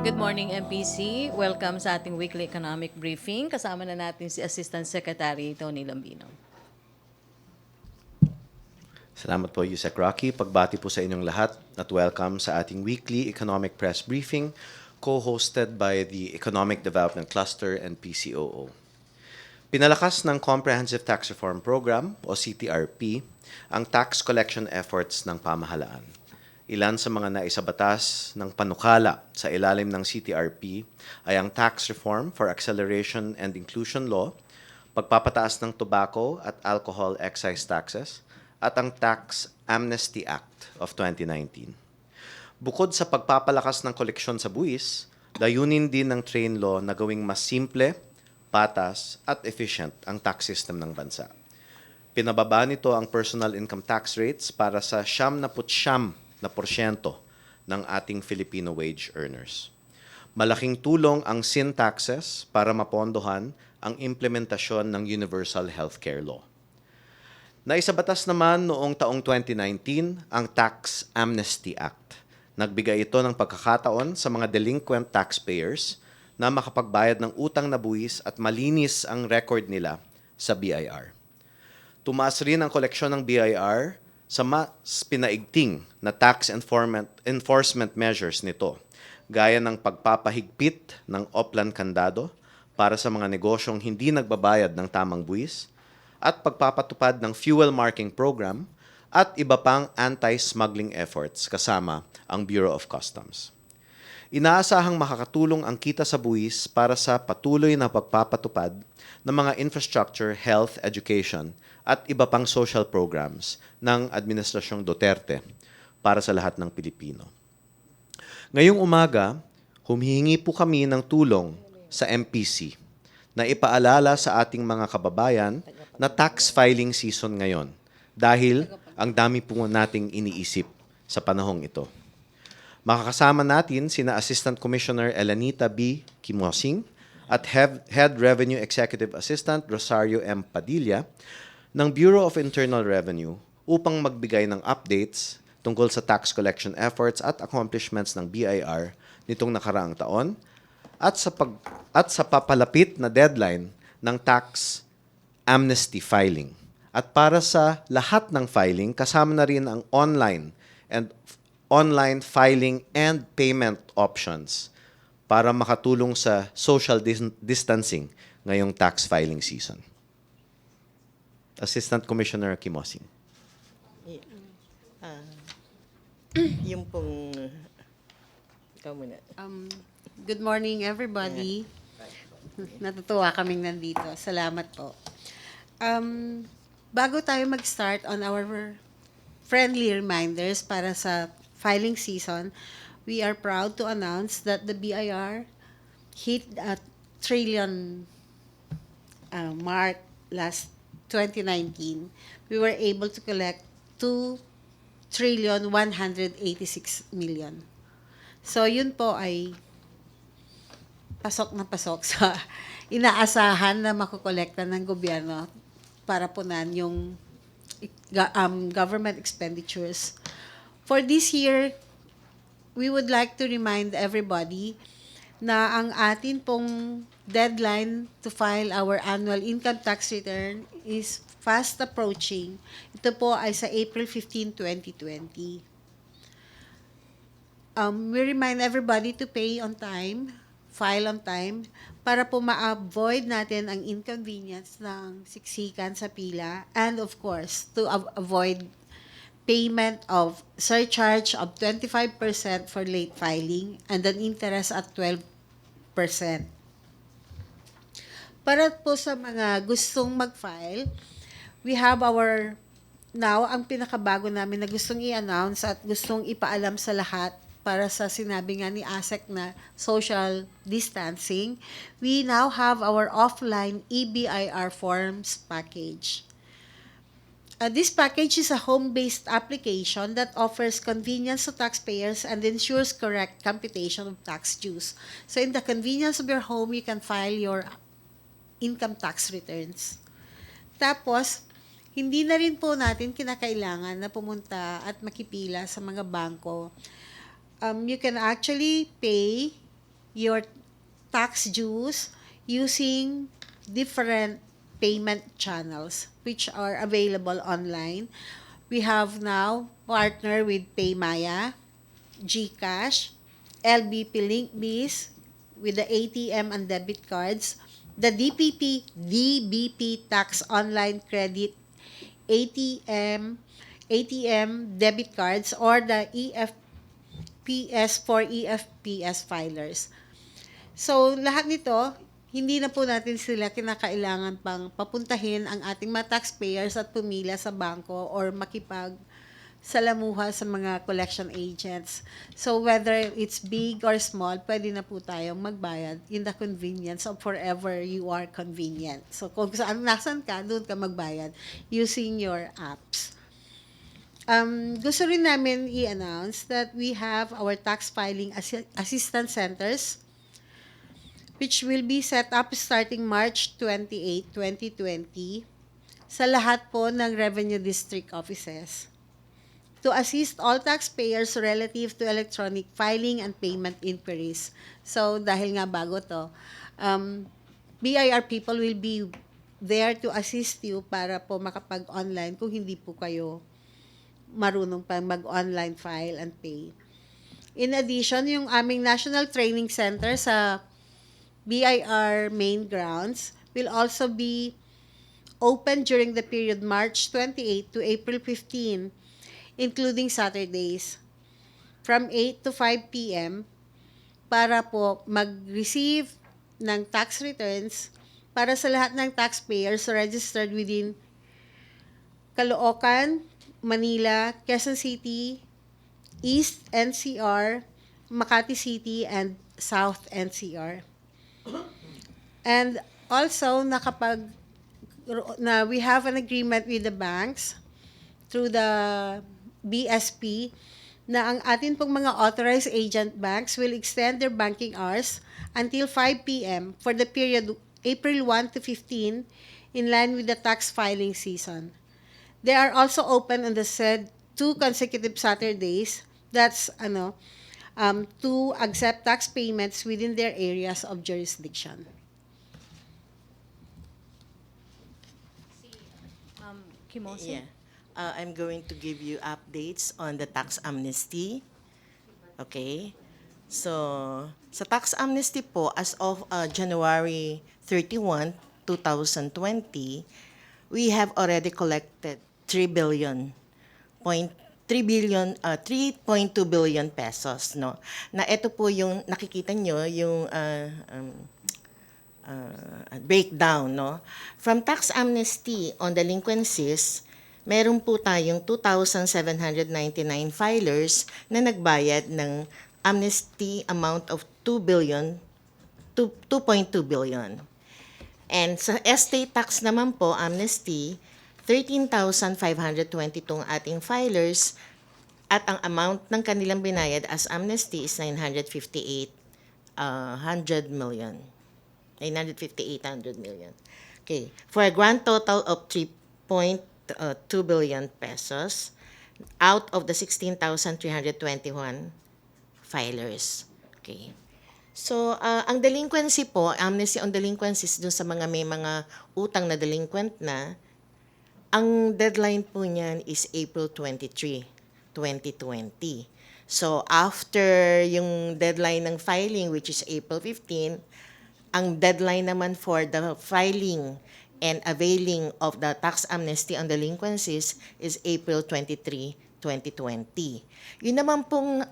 Good morning, MPC. Welcome sa ating weekly economic briefing. Kasama na natin si Assistant Secretary Tony Lambino. Salamat po, Yusek Rocky. Pagbati po sa inyong lahat at welcome sa ating weekly economic press briefing co-hosted by the Economic Development Cluster and PCOO. Pinalakas ng Comprehensive Tax Reform Program o CTRP ang tax collection efforts ng pamahalaan. Ilan sa mga naisabatas ng panukala sa ilalim ng CTRP ay ang Tax Reform for Acceleration and Inclusion Law, pagpapataas ng tobacco at alcohol excise taxes, at ang Tax Amnesty Act of 2019. Bukod sa pagpapalakas ng koleksyon sa buwis, layunin din ng train law na gawing mas simple, patas at efficient ang tax system ng bansa. Pinababa nito ang personal income tax rates para sa 79% ng ating Filipino wage earners. Malaking tulong ang sin taxes para mapondohan ang implementasyon ng Universal Healthcare Law. Naisabatas naman noong taong 2019 ang Tax Amnesty Act. Nagbigay ito ng pagkakataon sa mga delinquent taxpayers na makapagbayad ng utang na buwis at malinis ang record nila sa BIR. Tumaas rin ang koleksyon ng BIR sa mas pinaigting na tax enforcement measures nito, gaya ng pagpapahigpit ng oplan kandado para sa mga negosyong hindi nagbabayad ng tamang buwis at pagpapatupad ng fuel marking program at iba pang anti-smuggling efforts kasama ang Bureau of Customs. Inaasahang makakatulong ang kita sa buwis para sa patuloy na pagpapatupad ng mga infrastructure, health, education at iba pang social programs ng Administrasyong Duterte para sa lahat ng Pilipino. Ngayong umaga, humihingi po kami ng tulong sa MPC na ipaalala sa ating mga kababayan na tax filing season ngayon dahil ang dami po nating iniisip sa panahong ito. Makakasama natin sina Assistant Commissioner Elenita B. Kimosing at Head Revenue Executive Assistant Rosario M. Padilla ng Bureau of Internal Revenue upang magbigay ng updates tungkol sa tax collection efforts at accomplishments ng BIR nitong nakaraang taon at sa papalapit na deadline ng tax amnesty filing. At para sa lahat ng filing, kasama na rin ang online filing and payment options para makatulong sa social distancing ngayong tax filing season. Assistant Commissioner Kimosing. Yung pong, ikaw muna. Good morning, everybody. Natutuwa kaming nandito. Salamat po. Bago tayo mag-start on our friendly reminders para sa filing season, we are proud to announce that the BIR hit a trillion mark last 2019. We were able to collect 2,186,000,000. So yun po ay pasok na pasok sa inaasahan na makukolekta ng gobyerno para punan yung government expenditures. For this year, we would like to remind everybody na ang atin pong deadline to file our annual income tax return is fast approaching. Ito po ay sa April 15, 2020. We remind everybody to pay on time, file on time, para po ma-avoid natin ang inconvenience ng siksikan sa pila, and of course, to avoid payment of surcharge of 25% for late filing and an interest at 12%. Para po sa mga gustong mag-file, we have ang pinakabago namin na gustong i-announce at gustong ipaalam sa lahat para sa sinabi nga ni ASEC na social distancing, we now have our offline EBIR forms package. This package is a home-based application that offers convenience to taxpayers and ensures correct computation of tax dues. So in the convenience of your home, you can file your income tax returns. Tapos, hindi na rin po natin kinakailangan na pumunta at makipila sa mga bangko. You can actually pay your tax dues using different payment channels which are available online. We have now partner with PayMaya, GCash, LBP Linkbis with the ATM and debit cards, the DBP Tax Online Credit ATM debit cards, or the EFPS for EFPS filers. So, lahat nito, hindi na po natin sila kinakailangan pang papuntahin ang ating mga taxpayers at pumila sa bangko or salamuha sa mga collection agents. So, whether it's big or small, pwede na po tayong magbayad in the convenience of wherever you are convenient. So, kung nasan ka, doon ka magbayad using your apps. Gusto rin namin i-announce that we have our tax filing assistance centers which will be set up starting March 28, 2020 sa lahat po ng revenue district offices to assist all taxpayers relative to electronic filing and payment inquiries. So, dahil nga bago to, BIR people will be there to assist you para po makapag-online kung hindi po kayo marunong pa mag-online file and pay. In addition, yung aming National Training Center sa BIR main grounds will also be open during the period March 28 to April 15, including Saturdays, from 8 to 5 p.m. para po mag-receive ng tax returns para sa lahat ng taxpayers registered within Caloocan, Manila, Quezon City, East NCR, Makati City, and South NCR. And also, we have an agreement with the banks through the BSP na ang atin pong mga authorized agent banks will extend their banking hours until 5 p.m. for the period April 1 to 15 in line with the tax filing season. They are also open on the said 2 consecutive Saturdays, that's to accept tax payments within their areas of jurisdiction. Kimose? Yeah. I'm going to give you updates on the tax amnesty. Okay? So, sa tax amnesty po, as of January 31, 2020, we have already collected 3.2 billion pesos, no. Na ito po yung nakikita nyo yung breakdown, no. From tax amnesty on delinquencies, meron po tayong 2,799 filers na nagbayad ng amnesty amount of 2.2 billion. And sa estate tax naman po, amnesty, 13,522 ating filers at ang amount ng kanilang binayad as amnesty is 958 million. Okay. For a grand total of 3.2 billion pesos out of the 16,321 filers. Okay. So, ang delinquency po, amnesty on delinquencies dun sa mga may mga utang na delinquent na, ang deadline po niyan is April 23, 2020. So, after yung deadline ng filing, which is April 15, ang deadline naman for the filing and availing of the tax amnesty on delinquencies is April 23, 2020. Yun naman pong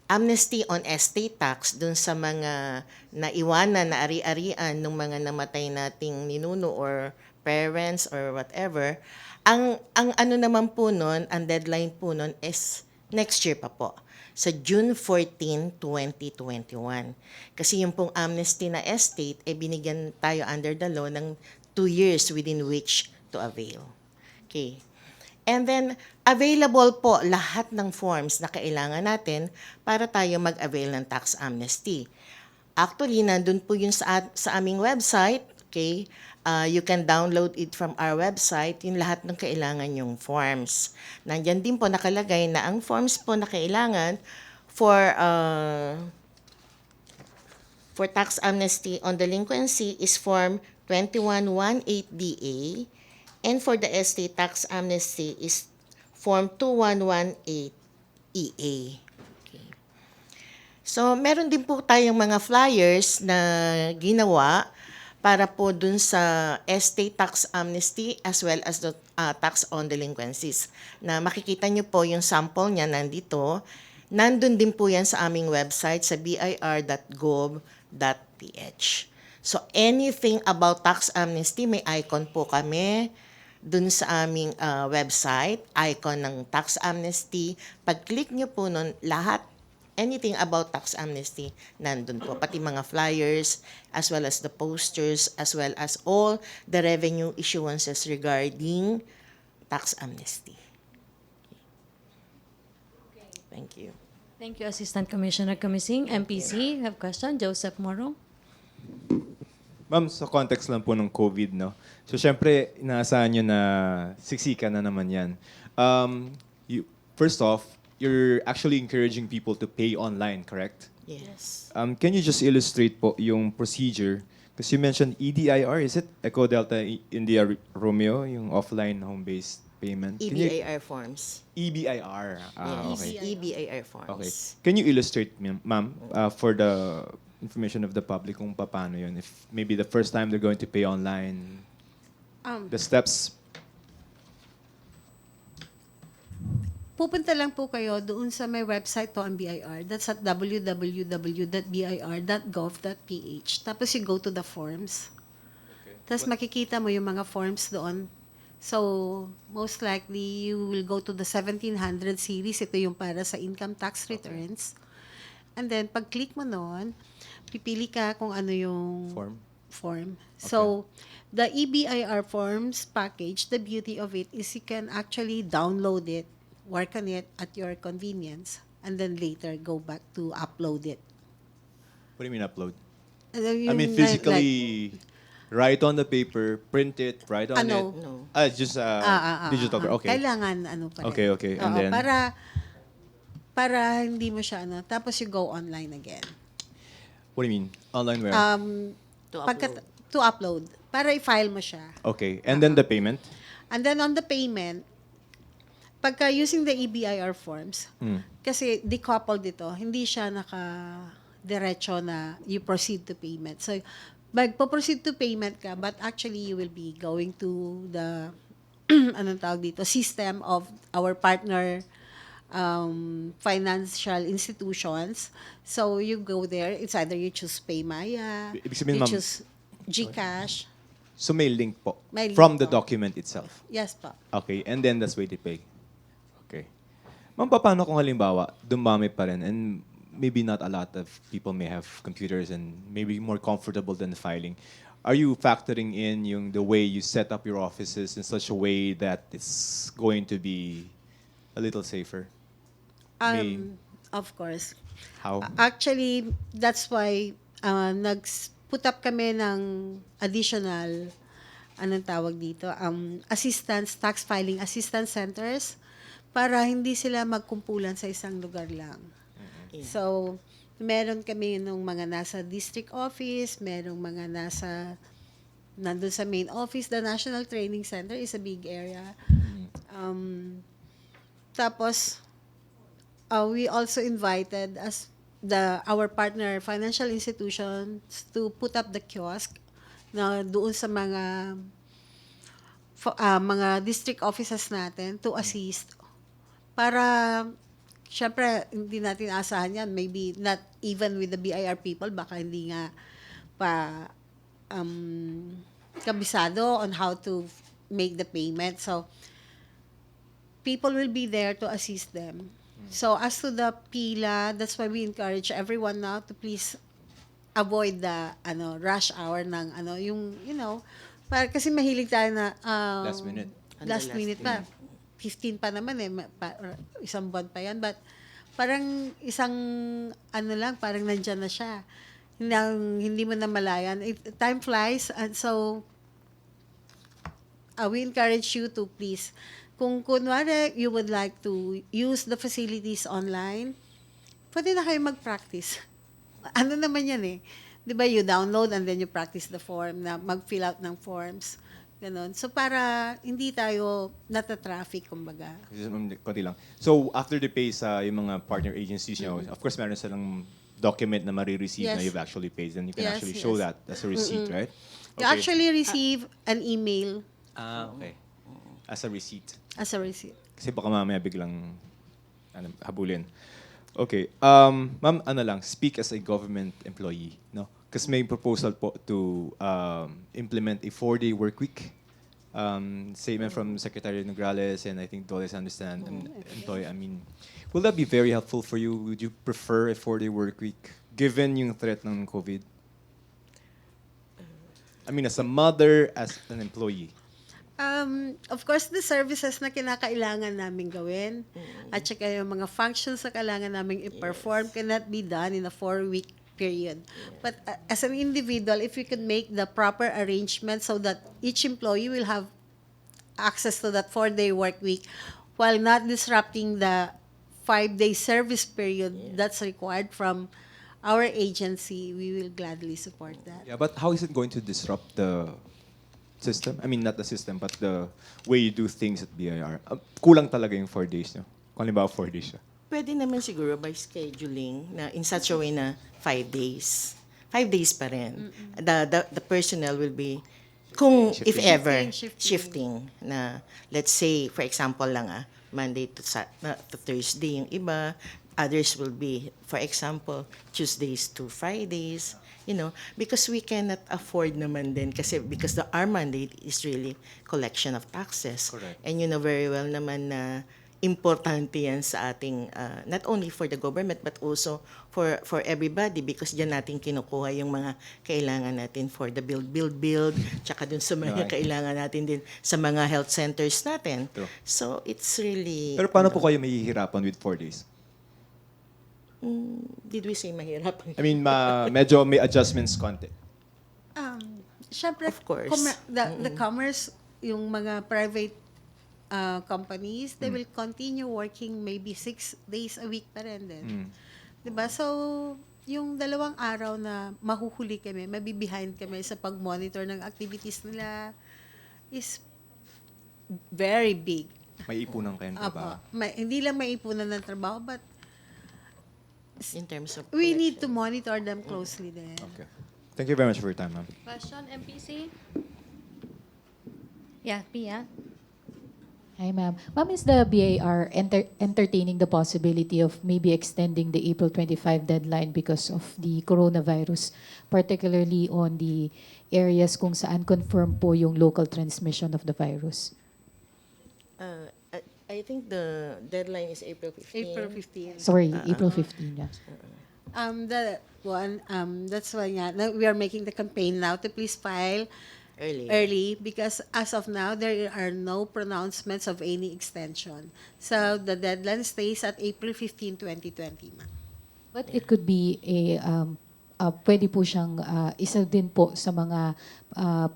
amnesty on estate tax dun sa mga naiwanan na ari-arian ng mga namatay nating ninuno or parents or whatever, ang ano naman po nun, ang deadline po nun is next year pa po, sa June 14, 2021. Kasi yung pong amnesty na estate, binigyan tayo under the law ng 2 years within which to avail. Okay. And then, available po lahat ng forms na kailangan natin para tayo mag-avail ng tax amnesty. Actually, nandun po yun sa aming website, okay? You can download it from our website, yung lahat ng kailangan yung forms. Nandyan din po nakalagay na ang forms po na kailangan for for tax amnesty on delinquency is Form 2118DA, and for the estate tax amnesty is Form 2118EA. Okay. So, meron din po tayong mga flyers na ginawa para po dun sa estate tax amnesty as well as the tax on delinquencies. Na makikita nyo po yung sample niya nandito. Nandun din po yan sa aming website sa bir.gov.ph. So anything about tax amnesty, may icon po kami dun sa aming website, icon ng tax amnesty. Pag-click nyo po nun, lahat anything about tax amnesty, nandun po. Pati mga flyers, as well as the posters, as well as all the revenue issuances regarding tax amnesty. Thank you. Thank you, Assistant Commissioner Kamising. MPC, have question? Joseph Moro? Ma'am, sa context lang po ng COVID, no? So, syempre, inaasahan nyo na siksika na naman yan. First off, you're actually encouraging people to pay online, correct? Yes. Can you just illustrate po yung procedure? Because you mentioned EDIR, is it? Echo Delta India Romeo, yung offline home-based payment. Can you- EBIR forms. EBIR. Yes, Okay. EBIR forms. Okay. Can you illustrate, ma'am, for the information of the public kung paano yun? If maybe the first time they're going to pay online, the steps. Pupunta lang po kayo doon sa may website po ang BIR. That's at www.bir.gov.ph. Tapos you go to the forms. Tapos makikita mo yung mga forms doon. So, most likely, you will go to the 1700 series. Ito yung para sa income tax returns. And then, pag-click mo noon, pipili ka kung ano yung form. So, the EBIR forms package, the beauty of it is you can actually download it, work on it at your convenience, and then later go back to upload it. What do you mean upload? And then I mean yung physically write on the paper, print it, write on Ano? it. No. Just digital. Okay. Kailangan ano pa rin. Okay. And Oo, then para hindi mo siya ano. Tapos you go online again. what do you mean? Online where? To Pagka, upload. to upload. Para i-file mo siya. Okay. And then the payment? And then on the payment, pagka using the EBIR forms, kasi decoupled ito, hindi siya naka-diretso na you proceed to payment. So, magpo-proceed to payment ka, but actually you will be going to the anong tawag dito, system of our partner financial institutions. So, you go there. It's either you choose Paymaya, Ibig sabihin, you ma'am, choose GCash. So may link po May link from the po. document itself. Yes po. Okay. And then that's where they pay. Okay. Ma'am, paano kung halimbawa, dumami pa rin and maybe not a lot of people may have computers and maybe more comfortable than filing. Are you factoring in the way you set up your offices in such a way that it's going to be a little safer? Of course. How? Actually, that's why nag-put up kami ng additional, anong tawag dito, assistance, tax filing assistance centers para hindi sila magkumpulan sa isang lugar lang. Yeah. So, meron kami nung mga nasa district office, merong mga nandun sa main office. The National Training Center is a big area. Tapos, we also invited our partner financial institutions to put up the kiosk na doon sa mga district offices natin to assist para syempre hindi natin asahan yan, maybe not even with the BIR people, baka hindi nga pa kabisado on how to make the payment. So people will be there to assist them. So as to the pila, that's why we encourage everyone now to please avoid the rush hour ng para kasi mahilig tayo na Last minute. Last minute pa. 15 pa naman isang buwan pa yan, but parang isang lang, parang nandyan na siya. Hindi mo na malayan. Time flies, and so we encourage you to please, kung kunwari you would like to use the facilities online, pwede na kayo mag-practice. Ano naman yan 'di ba, you download and then you practice the form na mag-fill out ng forms. Ganon. So, para hindi tayo nata-traffic, kumbaga. Konti lang. So, after the pay sa yung mga partner agencies nyo, of course, meron silang document na marireceive na Yes. you've actually paid. Then you can Yes, actually show yes. that as a receipt, right? You actually receive an email Okay. As a receipt. as a receipt. Kasi baka mamaya biglang habulin. Okay. Ma'am, speak as a government employee, no? Kasi may proposal po to implement a 4-day work week. Statement from Secretary Nograles and I think Doles understand employee. I mean, will that be very helpful for you? Would you prefer a 4-day work week given yung threat ng COVID? I mean, as a mother, as an employee. Of course, the services na kinakailangan namin gawin at saka yung mga functions na kailangan namin i-perform cannot be done in a 4-week period. But as an individual, if we could make the proper arrangement so that each employee will have access to that 4-day work week while not disrupting the 5-day service period that's required from our agency, we will gladly support that. Yeah, but how is it going to disrupt the system? I mean, not the system, but the way you do things at BIR. Kulang talaga yung 4 days nyo. Kung halimbawa 4 days siya. Pwede naman siguro by scheduling na in such a way na 5 days. 5 days pa rin. The personnel will be, kung if Shifting. ever, Shifting. shifting na, let's say, for example lang Monday to Thursday yung iba, others will be, for example, Tuesdays to Fridays, because we cannot afford naman din because our mandate is really collection of taxes. Correct. And you know very well naman na importante yan sa ating, not only for the government, but also for everybody because dyan natin kinukuha yung mga kailangan natin for the build, tsaka dun sa mga Okay. kailangan natin din sa mga health centers natin. True. So, it's really... Pero paano po kayo mahihirapan with 4 days? Did we say mahirap? I mean, medyo may adjustments konti. Syempre, Of course. The commerce, yung mga private companies, they will continue working maybe 6 days a week pa rin din. Diba? So, yung 2 araw na mahuhuli kami, mabibehind kami sa pag-monitor ng activities nila is very big. May ipunan kayo ng trabaho. Hindi lang maipunan ng trabaho, but In terms of we need to collection. monitor them closely din. Okay. Thank you very much for your time, ma'am. Question, MPC? Yeah, Pia? Hi, ma'am. Ma'am, is the BAR entertaining the possibility of maybe extending the April 25 deadline because of the coronavirus, particularly on the areas kung saan confirm po yung local transmission of the virus? I think the deadline is April 15. April 15. Sorry, April 15, yeah. That's why we are making the campaign now to please file early because as of now, there are no pronouncements of any extension. So the deadline stays at April 15, 2020. ma'am. But it could be pwede po siyang isa din po sa mga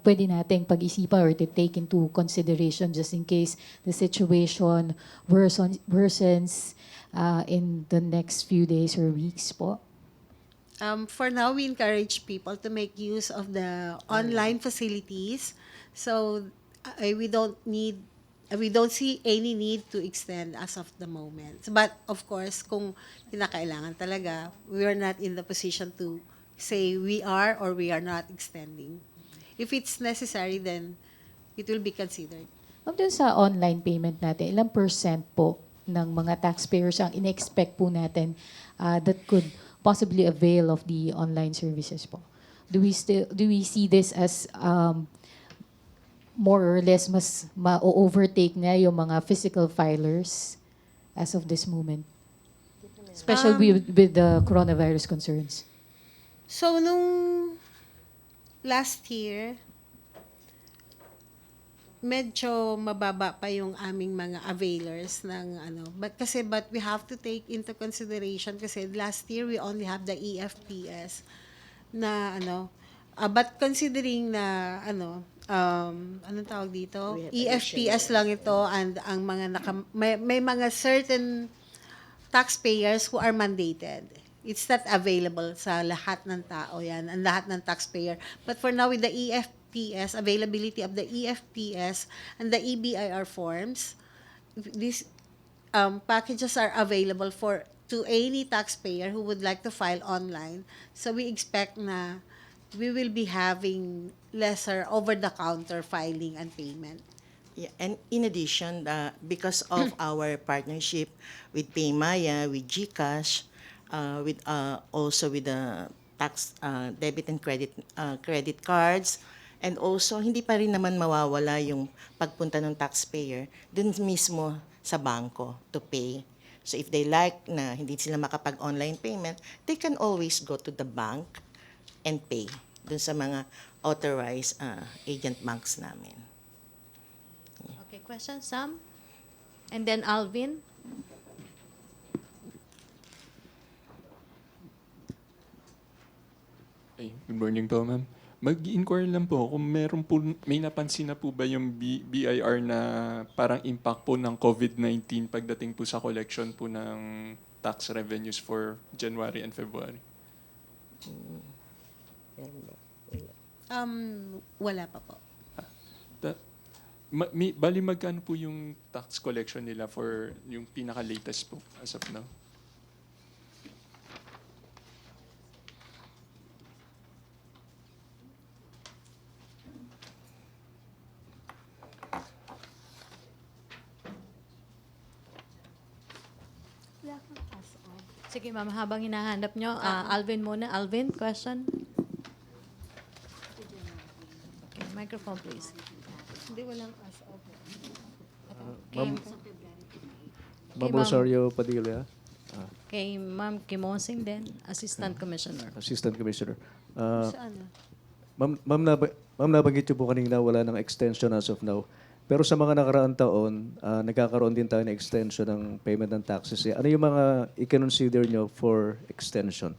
pwede nating pag-isipan or to take into consideration just in case the situation worsens in the next few days or weeks po. For now, we encourage people to make use of the online facilities. So we don't see any need to extend as of the moment. But of course, kung kinakailangan talaga, we are not in the position to say we are or we are not extending. If it's necessary, then it will be considered. Ma'am, dun sa online payment natin, ilang percent po ng mga taxpayers ang in-expect po natin that could possibly avail of the online services po? Do we see this as more or less mas ma-overtake na yung mga physical filers as of this moment? Especially with the coronavirus concerns. So, nung last year, medyo mababa pa yung aming mga availers ng but we have to take into consideration kasi last year we only have the EFPS na but considering na anong tawag dito, EFPS lang ito and ang mga may mga certain taxpayers who are mandated. it's not available sa lahat ng tao yan, ang lahat ng taxpayer. But for now, with the EFTS, availability of the EFTS and the EBIR forms, these packages are available to any taxpayer who would like to file online. So we expect na we will be having lesser over-the-counter filing and payment. Yeah, and in addition, because of our partnership with Paymaya, with GCash, with also with the tax debit and credit cards, and also hindi pa rin naman mawawala yung pagpunta ng taxpayer dun mismo sa bangko to pay. So if they like na hindi sila makapag-online payment, they can always go to the bank and pay dun sa mga authorized agent banks namin. Okay, question, Sam? And then Alvin? Ay, good morning po, ma'am. Mag-inquire lang po kung meron po, may napansin na po ba yung BIR na parang impact po ng COVID-19 pagdating po sa collection po ng tax revenues for January and February? Wala pa po. Bali magkano po yung tax collection nila for yung pinaka-latest po as of now? Sige, ma'am, habang hinahanap nyo, Alvin muna. Alvin, question? Okay, microphone, please. Hindi, walang as of. Okay, Ma'am Ma'am. Rosario Padilla, kay Ma'am Kimosing din, Assistant Commissioner. Assistant Commissioner. Saan na? Ma'am, nabanggit niyo po kanina wala ng extension as of now. Pero sa mga nakaraang taon, nagkakaroon din tayo ng extension ng payment ng taxes. Ano yung mga i-consider nyo for extension?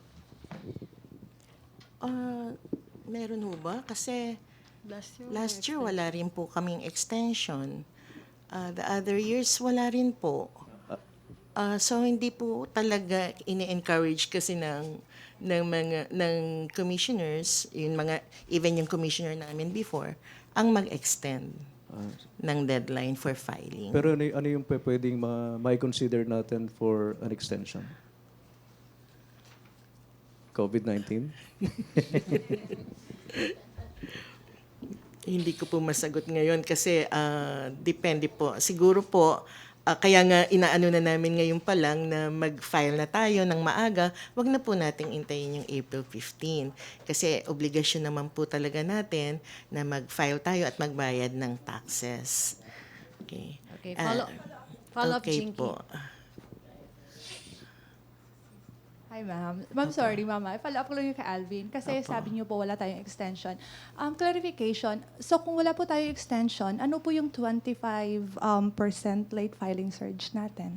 Meron ho ba? Kasi Last last year wala rin po kaming extension. The other years wala rin po. So hindi po talaga ini-encourage kasi ng commissioners, even yung commissioner namin before, ang mag-extend ng deadline for filing. Pero ano yung pwedeng ma-consider natin for an extension? COVID-19? Hindi ko po masagot ngayon kasi depende po. Siguro po, kaya nga inaano na namin ngayon pa lang na mag-file na tayo ng maaga, wag na po nating intayin yung April 15. Kasi obligasyon naman po talaga natin na mag-file tayo at magbayad ng taxes. Okay. Okay, follow-up, Okay Jinky. po. Hi, ma'am. Ma'am, sorry, mama. I-follow up ko lang yung kay Alvin kasi sabi niyo po wala tayong extension. Clarification. So, kung wala po tayong extension, ano po yung 25% late filing surge natin?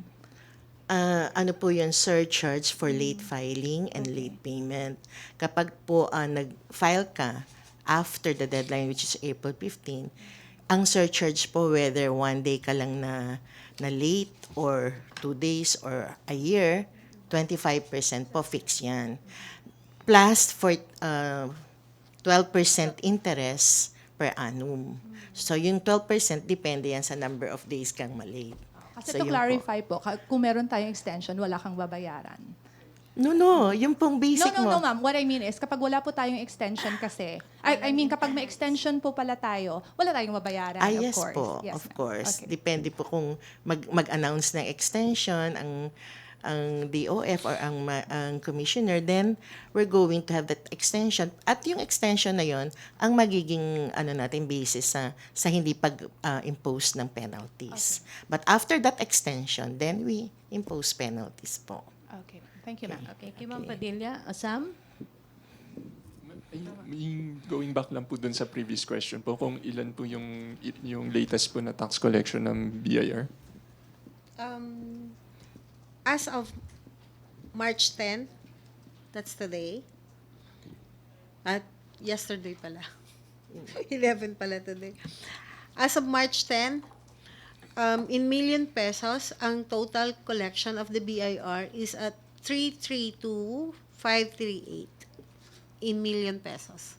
Ano po yung surcharge for late filing and late payment. Kapag po nag-file ka after the deadline, which is April 15, ang surcharge po, whether 1 day ka lang na late or 2 days or a year, 25% po fix yan. Plus for 12% interest per annum. So yung 12% depende yan sa number of days kang malate. Kasi So, to yun clarify po, kung meron tayong extension, wala kang babayaran. No, yung pong basic No, mo. ma'am. What I mean is, kapag wala po tayong extension kasi, I mean, kapag may extension po pala tayo, wala tayong babayaran, Yes of course. po, Yes, of ma'am. course. Okay. Depende po kung mag-announce ng extension ang DOF or ang commissioner, then we're going to have that extension. At yung extension na yon ang magiging natin basis sa hindi pag-impose ng penalties. But after that extension, then we impose penalties po. Okay. Thank you, ma'am. Okay, kay Ma'am Padilla. Sam? Going back lang po dun sa previous question po, kung ilan po yung latest po na tax collection ng BIR? As of March 10, that's today. At yesterday pala. 11 pala today. As of March 10, in million pesos, ang total collection of the BIR is at 332,538 in million pesos.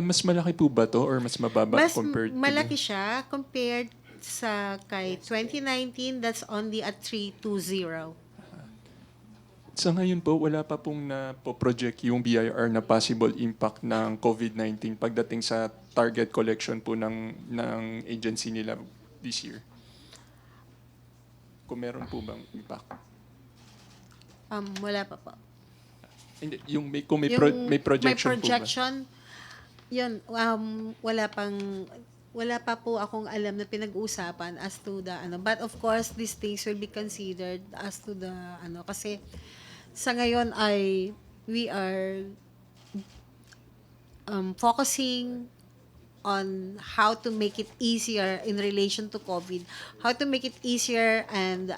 Mas malaki po ba to or mas mababa Mas compared to malaki siya compared sa kay 2019, that's only at 320. Sa ngayon po, wala pa pong project yung BIR na possible impact ng COVID-19 pagdating sa target collection po ng agency nila this year. Kung meron po bang impact? Wala pa po. Hindi, kung may projection po ba? Yun, wala pa po akong alam na pinag-uusapan as to the but of course these things will be considered as to the kasi sa ngayon ay we are focusing on how to make it easier in relation to COVID, how to make it easier and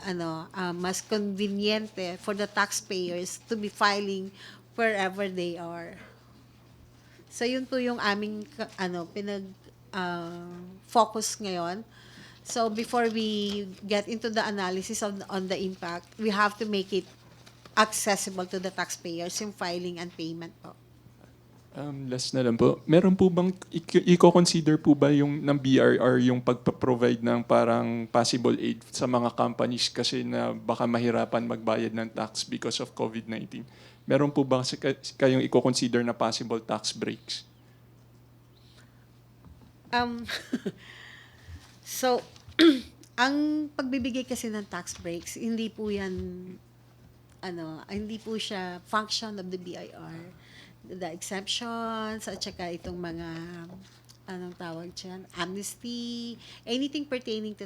mas conveniente for the taxpayers to be filing wherever they are. So yun po yung aming focus ngayon. So before we get into the analysis on the impact, we have to make it accessible to the taxpayers yung filing and payment po. Last na lang po. Meron po bang, i-consider po ba yung ng BRR yung pagpa-provide ng parang possible aid sa mga companies kasi na baka mahirapan magbayad ng tax because of COVID-19? Meron po ba kayong i-consider na possible tax breaks? So, ang pagbibigay kasi ng tax breaks, hindi po yan, hindi po siya function of the BIR. The exemptions, at saka itong mga, anong tawag dyan, amnesty, anything pertaining to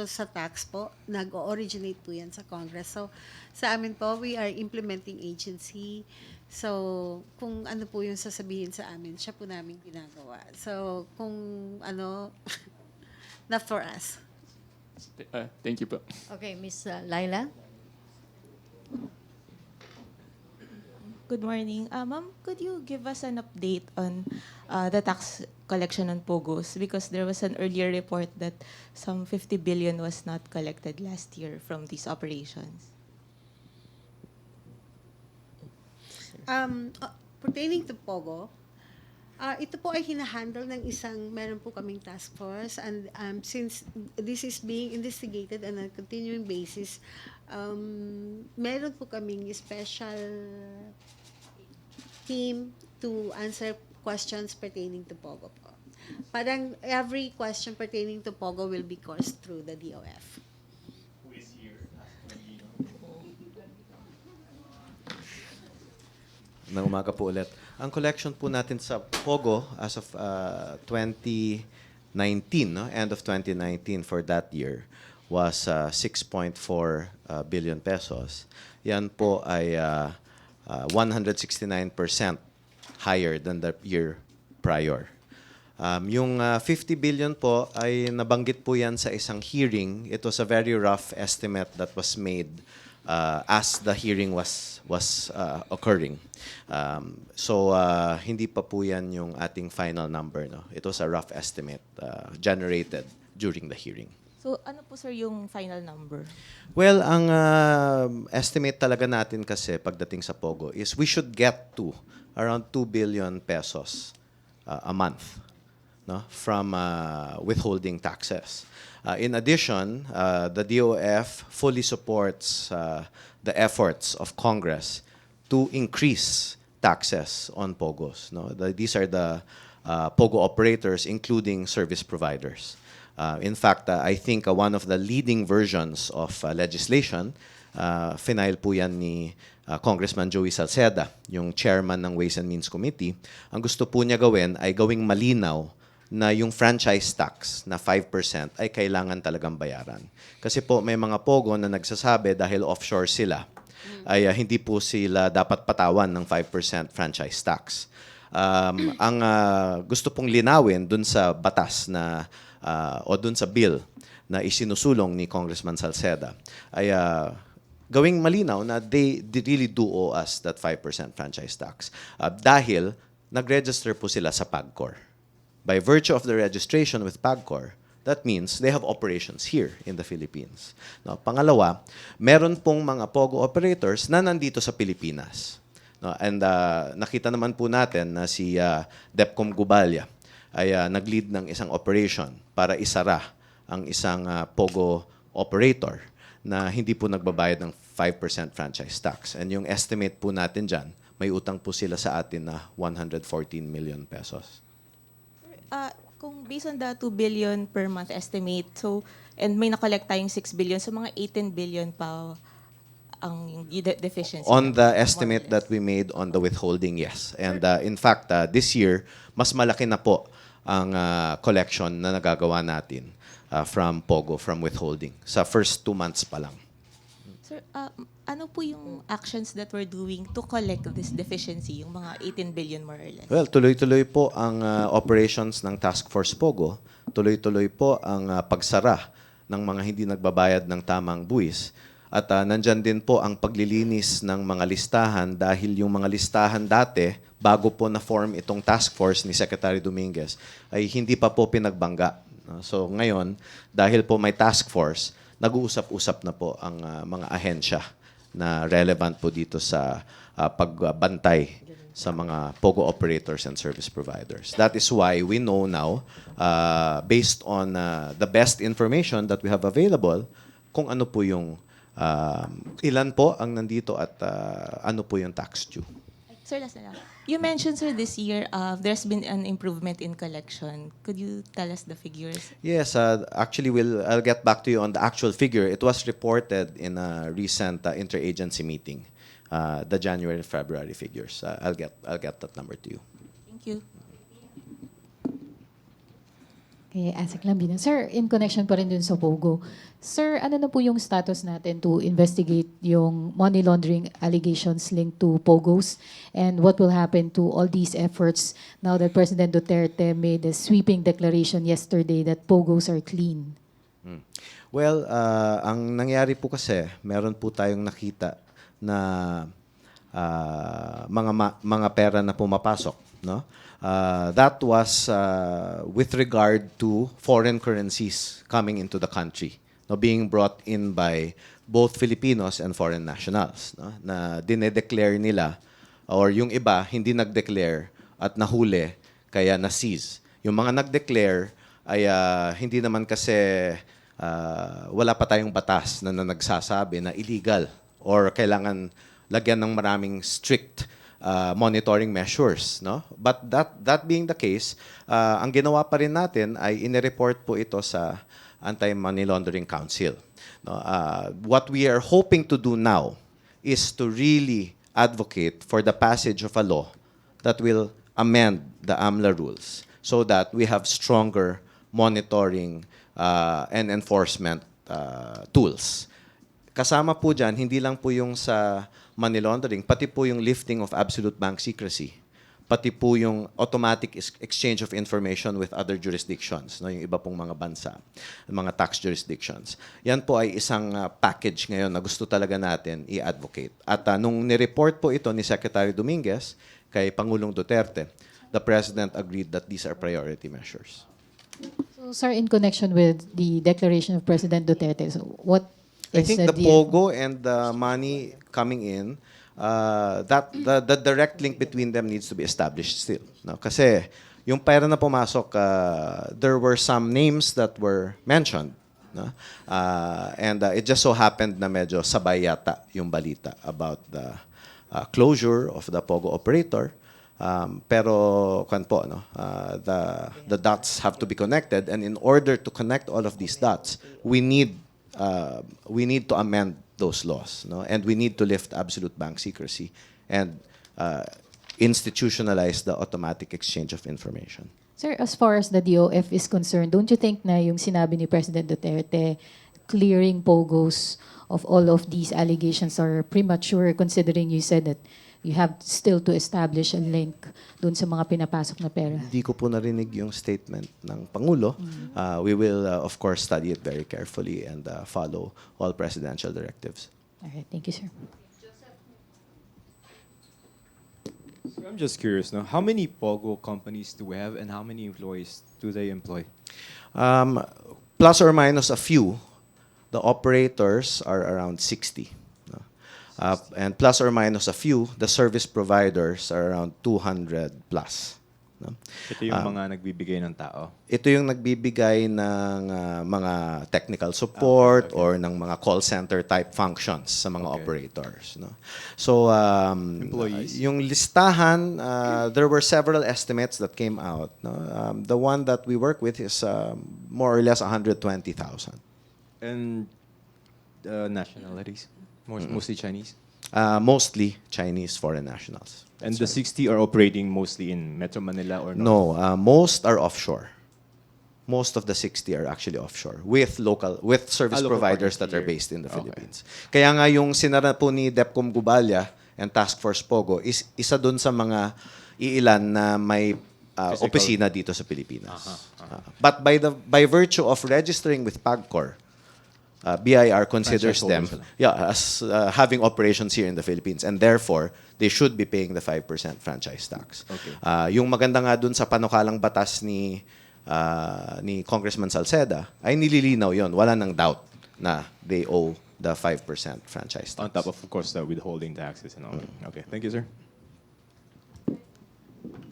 sa tax po, nag-originate po yan sa Congress. So, sa amin po, we are implementing agency. So, kung ano po yung sasabihin sa amin, siya po namin ginagawa. So, kung not for us. Thank you po. Okay, Miss Laila? Good morning. Ma'am, could you give us an update on the tax collection on POGOs? Because there was an earlier report that some 50 billion was not collected last year from these operations. Pertaining to POGO, ito po ay hinahandle ng meron po kaming task force, and since this is being investigated on a continuing basis, meron po kaming special team to answer questions pertaining to POGO po. Parang every question pertaining to POGO will be coursed through the DOF. Na umaga po ulit. Ang collection po natin sa POGO as of 2019, no? End of 2019 for that year was 6.4 billion pesos. Yan po ay 169% higher than the year prior. Yung 50 billion po ay nabanggit po yan sa isang hearing. It was a very rough estimate that was made as the hearing was occurring. So hindi pa po yan yung ating final number. No? It was a rough estimate generated during the hearing. So ano po sir yung final number? Well, ang estimate talaga natin kasi pagdating sa POGO is we should get to around 2 billion pesos a month, no, from withholding taxes. In addition, the DOF fully supports the efforts of Congress to increase taxes on POGOs. No? These are the POGO operators, including service providers. In fact, I think one of the leading versions of legislation, final po yan ni Congressman Joey Salceda, yung chairman ng Ways and Means Committee. Ang gusto po niya gawin ay gawing malinaw na yung franchise tax na 5% ay kailangan talagang bayaran. Kasi po may mga POGO na nagsasabi dahil offshore sila, ay hindi po sila dapat patawan ng 5% franchise tax. Ang gusto pong linawin dun sa batas na o dun sa bill na isinusulong ni Congressman Salceda ay gawing malinaw na they really do owe us that 5% franchise tax. Dahil nag-register po sila sa PAGCOR. By virtue of the registration with PAGCOR, That means they have operations here in the Philippines. No, pangalawa, meron pong mga POGO operators na nandito sa Pilipinas. No, and nakita naman po natin na si Depcom Gubalya ay nag-lead ng isang operation para isara ang isang POGO operator na hindi po nagbabayad ng 5% franchise tax. And yung estimate po natin dyan, may utang po sila sa atin na 114 million pesos. Kung based on the 2 billion per month estimate, so, and may na-collect tayong 6 billion, so mga 18 billion pa ang deficiency. On the more or estimate less. that we made on the withholding, yes. And in fact, this year, mas malaki na po ang collection na nagagawa natin from POGO, from withholding. Sa first 2 months pa lang. Sir, ano po yung actions that we're doing to collect this deficiency, yung mga 18 billion more or less? Well, tuloy-tuloy po ang operations ng Task Force POGO. Tuloy-tuloy po ang pagsara ng mga hindi nagbabayad ng tamang buwis. At nandyan din po ang paglilinis ng mga listahan dahil yung mga listahan dati, bago po na-form itong task force ni Secretary Dominguez, ay hindi pa po pinagbangga. So ngayon, dahil po may task force, nag-uusap-usap na po ang mga ahensya na relevant po dito sa pagbantay sa mga POGO operators and service providers. That is why we know now, based on the best information that we have available, kung ano po yung ilan po ang nandito at ano po yung tax due. Sir, last na lang. You mentioned, sir, this year, there's been an improvement in collection. Could you tell us the figures? Yes, actually, I'll get back to you on the actual figure. It was reported in a recent interagency meeting, the January and February figures. I'll get that number to you. Thank you. Okay, Asik Lambina. Sir, in connection pa rin dun sa POGO, sir, ano na po yung status natin to investigate yung money laundering allegations linked to POGOs? And what will happen to all these efforts now that President Duterte made a sweeping declaration yesterday that POGOs are clean? Well, ang nangyari po kasi, meron po tayong nakita na mga pera na pumapasok, no? That was with regard to foreign currencies coming into the country, no, being brought in by both Filipinos and foreign nationals, no, na dinedeclare nila, or yung iba hindi nag-declare at nahuli kaya na-seize. Yung mga nag-declare ay hindi naman kasi wala pa tayong batas na nagsasabi na illegal or kailangan lagyan ng maraming strict monitoring measures, no? But that being the case, ang ginawa pa rin natin ay inireport po ito sa Anti-Money Laundering Council. No? What we are hoping to do now is to really advocate for the passage of a law that will amend the AMLA rules so that we have stronger monitoring and enforcement tools. Kasama po dyan, hindi lang po yung sa money laundering, pati po yung lifting of absolute bank secrecy, pati po yung automatic exchange of information with other jurisdictions, no, yung iba pong mga bansa, mga tax jurisdictions. Yan po ay isang package ngayon na gusto talaga natin i-advocate. At nung nireport po ito ni Secretary Dominguez kay Pangulong Duterte, the President agreed that these are priority measures. So, sir, in connection with the declaration of President Duterte, so what I is think the POGO and the money coming in, that the direct link between them needs to be established still. No? Kasi yung pera na pumasok, there were some names that were mentioned. No? And it just so happened na medyo sabay yata yung balita about the closure of the POGO operator. Pero kan po, no? The dots have to be connected, and in order to connect all of these dots, we need to amend those laws, no? And we need to lift absolute bank secrecy and institutionalize the automatic exchange of information. Sir, as far as the DOF is concerned, don't you think na yung sinabi ni President Duterte clearing POGOs of all of these allegations are premature, considering you said that you have still to establish a link dun sa mga pinapasok na pera? Hindi ko po narinig yung statement ng Pangulo. We will, of course, study it very carefully and follow all presidential directives. All right, thank you, sir. So I'm just curious now, how many POGO companies do we have and how many employees do they employ? plus or minus a few, the operators are around 60. No? And plus or minus a few, the service providers are around 200 plus. No? Ito yung mga nagbibigay ng tao. Ito yung nagbibigay ng mga technical support or ng mga call center type functions sa mga operators. No? So, Employees? yung listahan, there were several estimates that came out. No? The one that we work with is more or less 120,000. And nationalities? Mostly Chinese? Mostly Chinese foreign nationals. And the 60 are operating mostly in Metro Manila or No, most are offshore. Most of the 60 are actually offshore with service local providers partners that are here. based in the Okay. Philippines. Kaya nga yung sinara po ni DepCom Gubalya and Task Force Pogo is isa dun sa mga iilan na may Physical. opisina dito sa Pilipinas. But by virtue of registering with PAGCOR, BIR considers them Franchise holders as having operations here in the Philippines, and therefore they should be paying the 5% franchise tax. Okay. Yung maganda nga dun sa panukalang batas ni Congressman Salceda ay nililinaw yon, wala nang doubt na they owe the 5% franchise tax. on top of course, the withholding taxes and all. Okay, thank you, sir.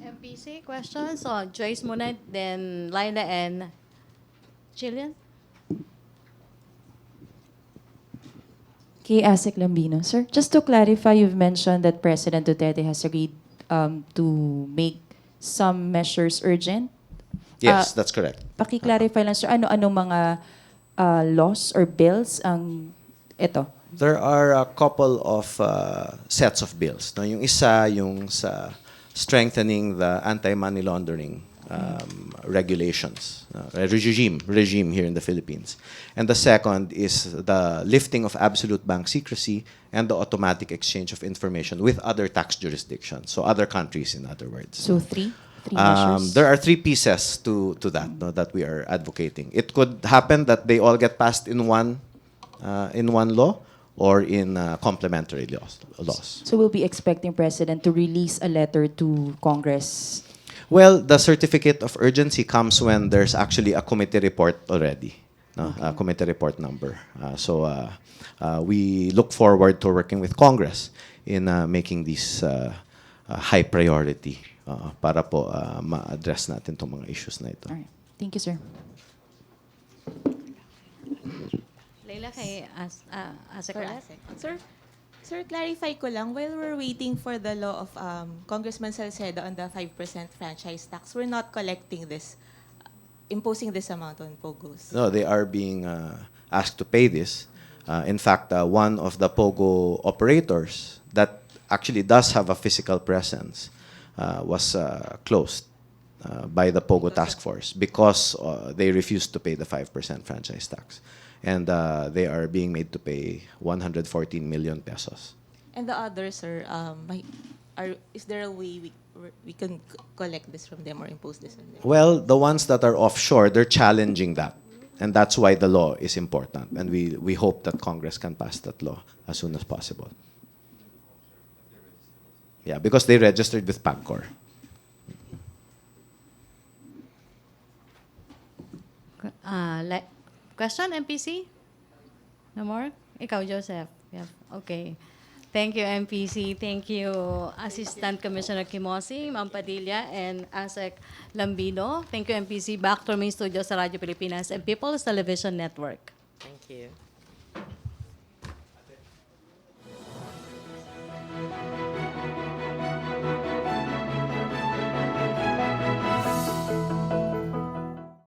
MPC questions? So, Joyce muna, then Laila and Jillian. Kay Asik Lambino. Sir, just to clarify, you've mentioned that President Duterte has agreed to make some measures urgent. Yes, that's correct. Paki-clarify lang, sir, ano-ano mga laws or bills ang ito? There are a couple of sets of bills. No? Yung isa, yung sa strengthening the anti-money laundering regulations, regime here in the Philippines. And the second is the lifting of absolute bank secrecy and the automatic exchange of information with other tax jurisdictions, so other countries, in other words. So three measures? There are three pieces to that, no, that we are advocating. It could happen that they all get passed in one law or in complementary laws. So we'll be expecting President to release a letter to Congress. Well, the certificate of urgency comes when there's actually a committee report already, no? A committee report number. So we look forward to working with Congress in making this high priority para po ma-address natin itong mga issues na ito. All right. Thank you, sir. Laila, kay Asik For ulit. ASEC. Sir, clarify ko lang, while we're waiting for the law of Congressman Salcedo on the 5% franchise tax, we're not collecting this, imposing this amount on POGOs. No, they are being asked to pay this. In fact, one of the POGO operators that actually does have a physical presence was closed by the POGO task force because they refused to pay the 5% franchise tax. And they are being made to pay 114 million pesos. And the others, sir, is there a way we can collect this from them or impose this on them? Well, the ones that are offshore, they're challenging that. And that's why the law is important. And we hope that Congress can pass that law as soon as possible. Yeah, because they registered with PAGCOR. Question, MPC? No more? Ikaw, Joseph. Yeah. Okay. Thank you, MPC. Thank you, Assistant Commissioner Kimosi, Ma'am Padilla, and Asek Lambino. Thank you, MPC. Back to main studio sa Radyo Pilipinas and People's Television Network. Thank you.